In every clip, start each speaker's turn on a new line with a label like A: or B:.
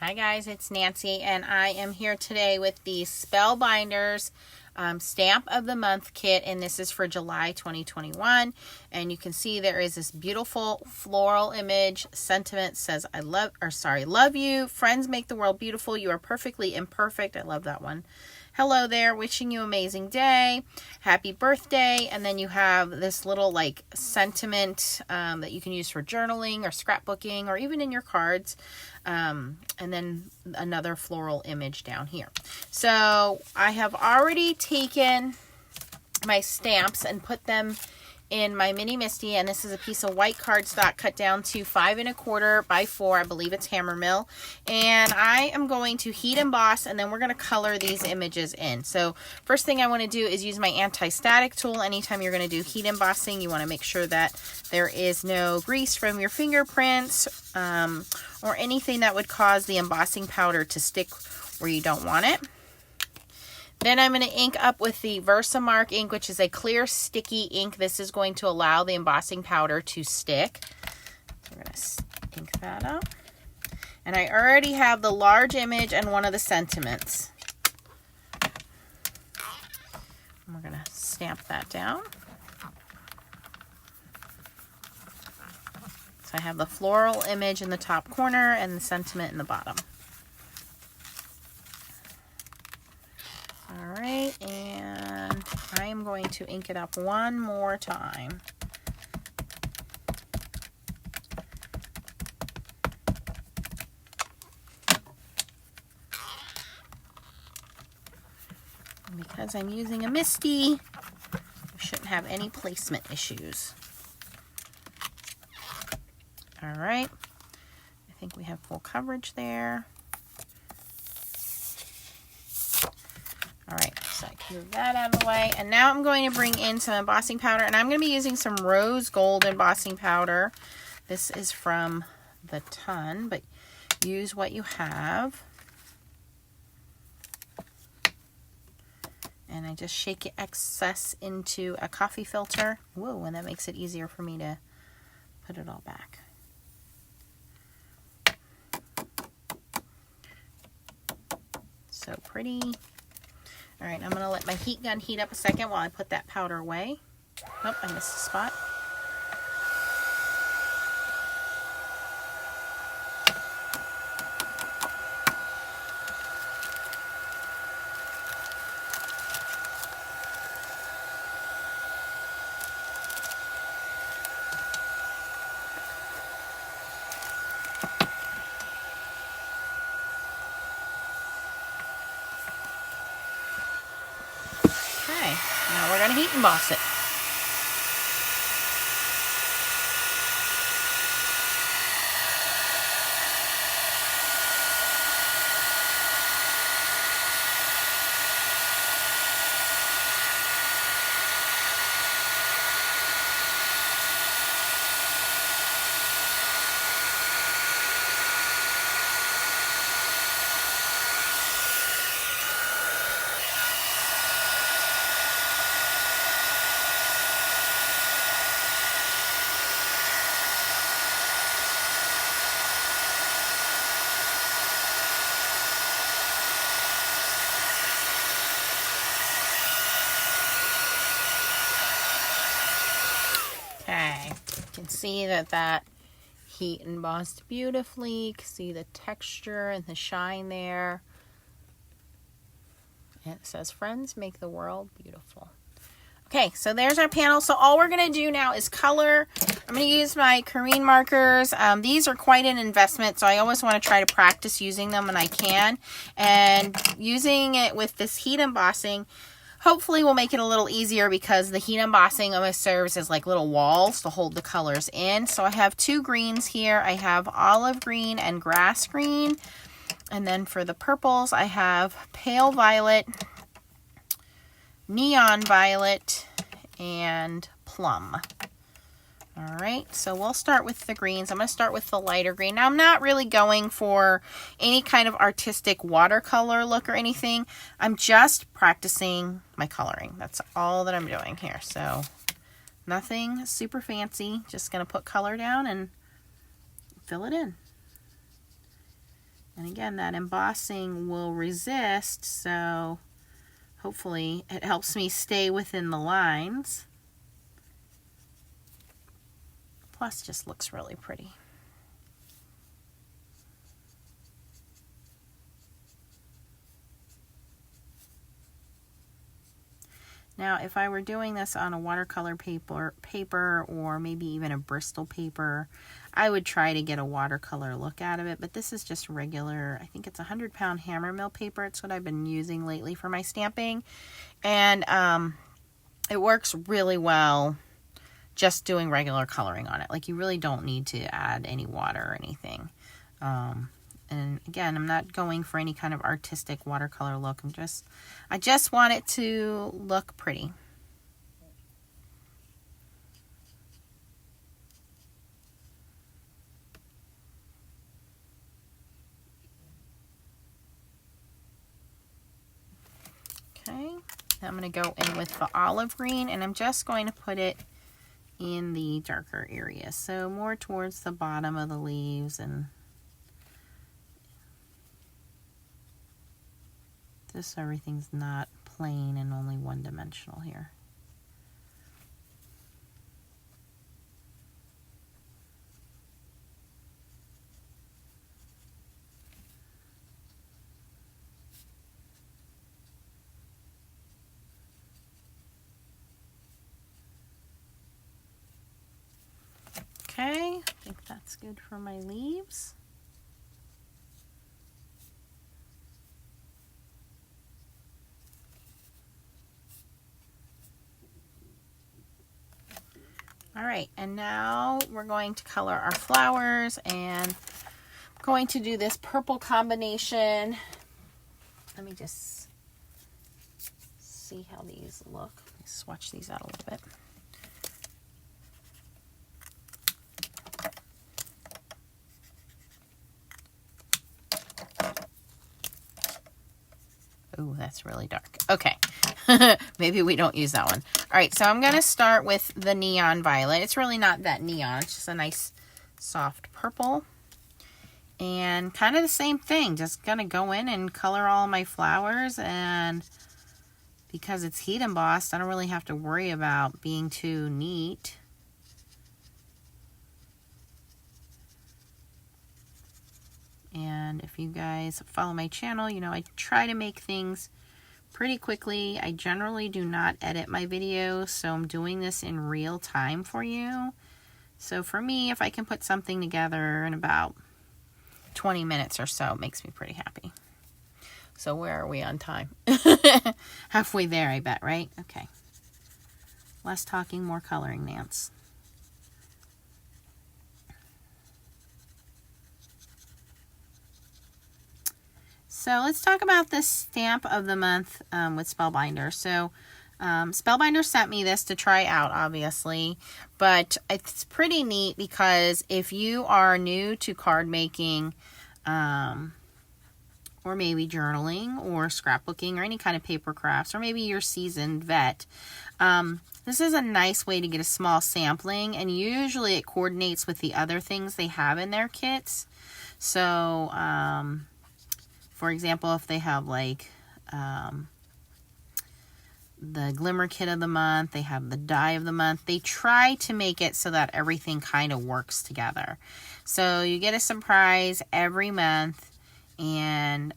A: Hi guys, it's Nancy and I am here today with the Spellbinders Stamp of the Month kit, and this is for July 2021. And you can see there is this beautiful floral image. Sentiment says love you. Friends make the world beautiful. You are perfectly imperfect. I love that one. Hello there, wishing you an amazing day. Happy birthday. And then you have this little like sentiment that you can use for journaling or scrapbooking or even in your cards. And then another floral image down here. So I have already taken my stamps and put them in my mini Misty, and this is a piece of white cardstock cut down to 5 1/4 by 4. I believe it's hammer mill, and I am going to heat emboss, and then we're going to color these images in. So first thing I want to do is use my anti-static tool. Anytime you're going to do heat embossing, you want to make sure that there is no grease from your fingerprints or anything that would cause the embossing powder to stick where you don't want it. Then I'm going to ink up with the Versamark ink, which is a clear sticky ink. This is going to allow the embossing powder to stick. We're going to ink that up. And I already have the large image and one of the sentiments. And we're going to stamp that down. So I have the floral image in the top corner and the sentiment in the bottom. All right, and I am going to ink it up one more time. And because I'm using a Misty, we shouldn't have any placement issues. All right, I think we have full coverage there. All right, so I can move that out of the way. And now I'm going to bring in some embossing powder, and I'm going to be using some rose gold embossing powder. This is from the Ton, but use what you have. And I just shake excess into a coffee filter. Whoa, and that makes it easier for me to put it all back. So pretty. All right, I'm going to let my heat gun heat up a second while I put that powder away. Oh, I missed a spot. Now we're going to heat emboss it. Okay, you can see that heat embossed beautifully. You can see the texture and the shine there. And it says, friends make the world beautiful. Okay, so there's our panel. So all we're going to do now is color. I'm going to use my Kareen markers. These are quite an investment, so I always want to try to practice using them when I can. And using it with this heat embossing hopefully will make it a little easier, because the heat embossing almost serves as like little walls to hold the colors in. So I have two greens here. I have olive green and grass green. And then for the purples, I have pale violet, neon violet, and plum. All right, so we'll start with the greens. I'm going to start with the lighter green. Now, I'm not really going for any kind of artistic watercolor look or anything. I'm just practicing my coloring. That's all that I'm doing here. So nothing super fancy. Just going to put color down and fill it in. And And again, that embossing will resist, so hopefully it helps me stay within the lines. Plus, just looks really pretty. Now, if I were doing this on a watercolor paper or maybe even a Bristol paper, I would try to get a watercolor look out of it. But this is just regular, I think it's 100-pound hammer mill paper. It's what I've been using lately for my stamping. And it works really well just doing regular coloring on it. Like, you really don't need to add any water or anything. And again, I'm not going for any kind of artistic watercolor look. I just want it to look pretty. Okay, I'm going to go in with the olive green, and I'm just going to put it in the darker area. So more towards the bottom of the leaves, and just so everything's not plain and only one-dimensional here. Okay, I think that's good for my leaves. All right, and now we're going to color our flowers, and I'm going to do this purple combination. Let me just see how these look. Let me swatch these out a little bit. Ooh, that's really dark. Okay. Maybe we don't use that one. All right, so I'm going to start with the neon violet. It's really not that neon. It's just a nice soft purple. And kind of the same thing. Just going to go in and color all my flowers. And because it's heat embossed, I don't really have to worry about being too neat. And if you guys follow my channel, you know I try to make things pretty quickly. I generally do not edit my videos, so I'm doing this in real time for you. So for me, if I can put something together in about 20 minutes or so, it makes me pretty happy. So where are we on time? Halfway there, I bet, right? Okay. Less talking, more coloring, Nance. So let's talk about this stamp of the month with Spellbinders. So Spellbinders sent me this to try out, obviously, but it's pretty neat because if you are new to card making, or maybe journaling or scrapbooking or any kind of paper crafts, or maybe you're a seasoned vet, this is a nice way to get a small sampling, and usually it coordinates with the other things they have in their kits. So, for example, if they have like the glimmer kit of the month, they have the die of the month, they try to make it so that everything kind of works together. So you get a surprise every month, and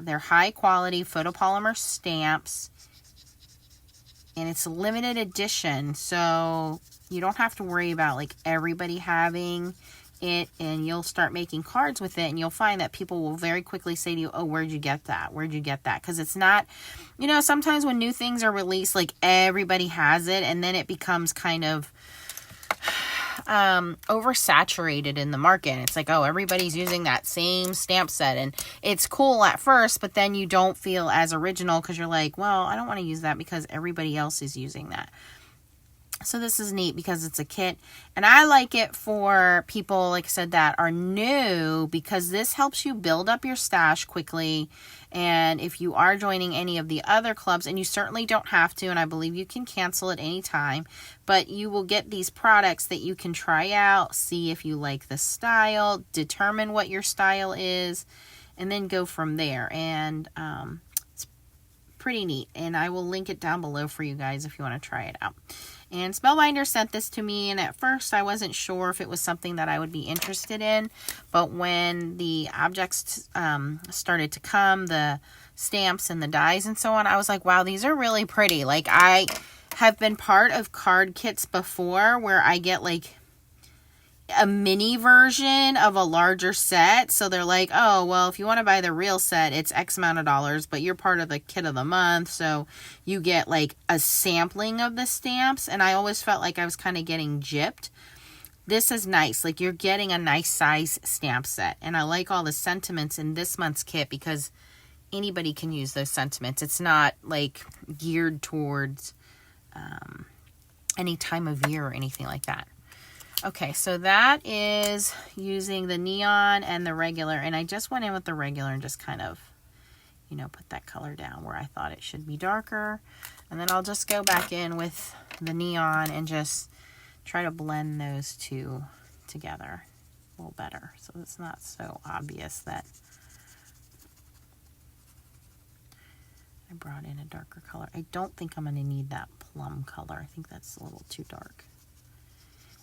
A: they're high quality photopolymer stamps, and it's a limited edition, so you don't have to worry about like everybody having it, and you'll start making cards with it, and you'll find that people will very quickly say to you, oh, where'd you get that? Where'd you get that? Because it's not, you know, sometimes when new things are released, like everybody has it, and then it becomes kind of oversaturated in the market. It's like, oh, everybody's using that same stamp set, and it's cool at first, but then you don't feel as original because you're like, well, I don't want to use that because everybody else is using that. So this is neat because it's a kit, and I like it for people, like I said, that are new, because this helps you build up your stash quickly. And if you are joining any of the other clubs, and you certainly don't have to, and I believe you can cancel at any time, but you will get these products that you can try out, see if you like the style, determine what your style is, and then go from there. And it's pretty neat, and I will link it down below for you guys if you want to try it out. And Spellbinders sent this to me, and at first I wasn't sure if it was something that I would be interested in, but when the objects started to come, the stamps and the dies and so on, I was like, wow, these are really pretty. Like, I have been part of card kits before where I get like a mini version of a larger set. So they're like, oh, well, if you want to buy the real set, it's X amount of dollars, but you're part of the kit of the month. So you get like a sampling of the stamps. And I always felt like I was kind of getting gypped. This is nice. Like, you're getting a nice size stamp set. And I like all the sentiments in this month's kit because anybody can use those sentiments. It's not like geared towards any time of year or anything like that. Okay, so that is using the neon and the regular, and I just went in with the regular and just kind of, you know, put that color down where I thought it should be darker. And then I'll just go back in with the neon and just try to blend those two together a little better so it's not so obvious that I brought in a darker color. I don't think I'm going to need that plum color. I think that's a little too dark.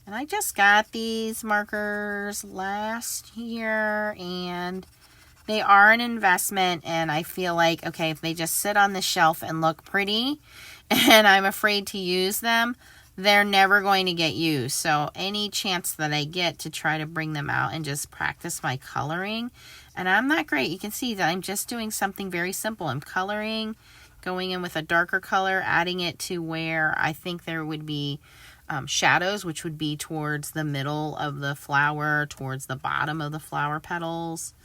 A: And I just got these markers last year, and they are an investment, and I feel like, okay, if they just sit on the shelf and look pretty, and I'm afraid to use them, they're never going to get used. So any chance that I get to try to bring them out and just practice my coloring, and I'm not great. You can see that I'm just doing something very simple. I'm coloring, going in with a darker color, adding it to where I think there would be shadows, which would be towards the middle of the flower, towards the bottom of the flower petals.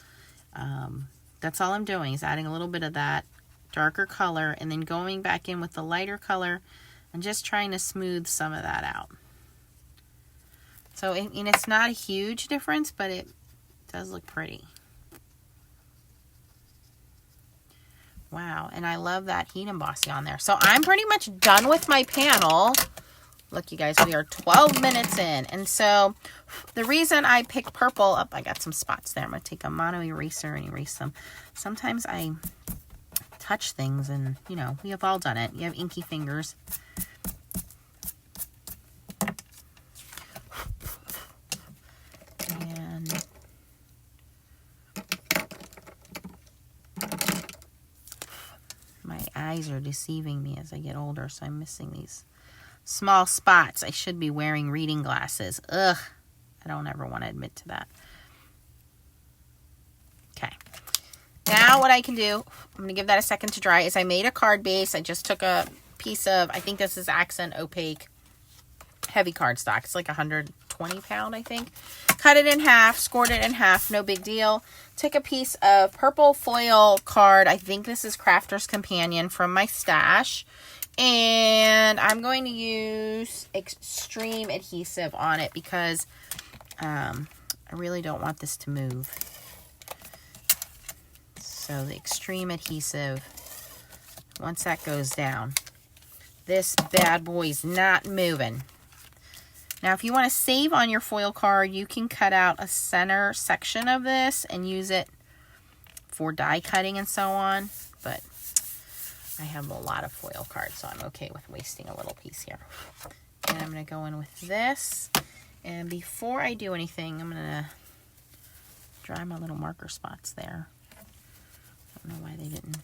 A: That's all I'm doing, is adding a little bit of that darker color and then going back in with the lighter color and just trying to smooth some of that out. So it's not a huge difference, but it does look pretty. Wow, and I love that heat embossing on there. So I'm pretty much done with my panel. Look, you guys, we are 12 minutes in. And so the reason I picked purple, I got some spots there. I'm going to take a mono eraser and erase them. Sometimes I touch things and, you know, we have all done it. You have inky fingers. And my eyes are deceiving me as I get older, so I'm missing these small spots. I should be wearing reading glasses. Ugh, I don't ever want to admit to that. Okay. Now what I can do, I'm going to give that a second to dry, is I made a card base. I just took a piece of, I think this is Accent Opaque heavy cardstock. It's like 120 pound, I think. Cut it in half, scored it in half, no big deal. Took a piece of purple foil card. I think this is Crafter's Companion from my stash. And I'm going to use extreme adhesive on it because I really don't want this to move. So the extreme adhesive, once that goes down, this bad boy's not moving. Now, if you want to save on your foil card, you can cut out a center section of this and use it for die cutting and so on. But I have a lot of foil cards, so I'm okay with wasting a little piece here. And I'm going to go in with this. And before I do anything, I'm going to dry my little marker spots there. I don't know why they didn't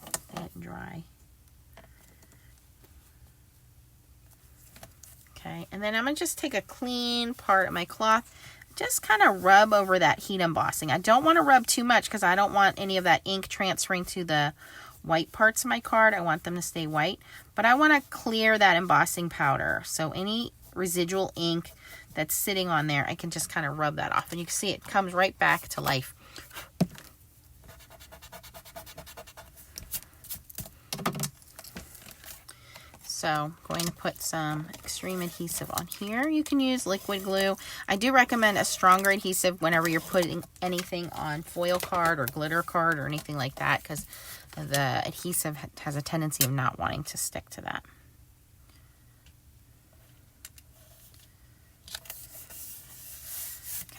A: dry. Okay, and then I'm going to just take a clean part of my cloth, just kind of rub over that heat embossing. I don't want to rub too much because I don't want any of that ink transferring to the white parts of my card. I want them to stay white, but I want to clear that embossing powder. So any residual ink that's sitting on there, I can just kind of rub that off. And you can see it comes right back to life. So I'm going to put some extreme adhesive on here. You can use liquid glue. I do recommend a stronger adhesive whenever you're putting anything on foil card or glitter card or anything like that, because the adhesive has a tendency of not wanting to stick to that.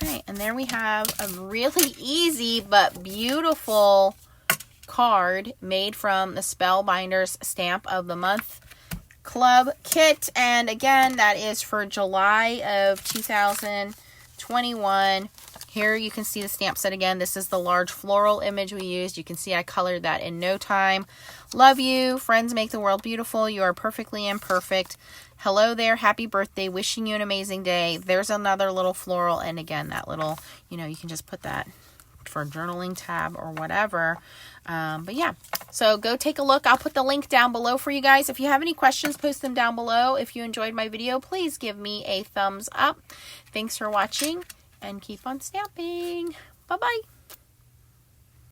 A: Okay, and there we have a really easy but beautiful card made from the Spellbinders Stamp of the Month Club kit. And again, that is for July of 2021. Here you can see the stamp set again. This is the large floral image we used. You can see I colored that in no time. Love you. Friends make the world beautiful. You are perfectly imperfect. Hello there. Happy birthday. Wishing you an amazing day. There's another little floral. And again, that little, you know, you can just put that for a journaling tab or whatever. But yeah, so go take a look. I'll put the link down below for you guys. If you have any questions, post them down below. If you enjoyed my video, please give me a thumbs up. Thanks for watching and keep on stamping. Bye-bye.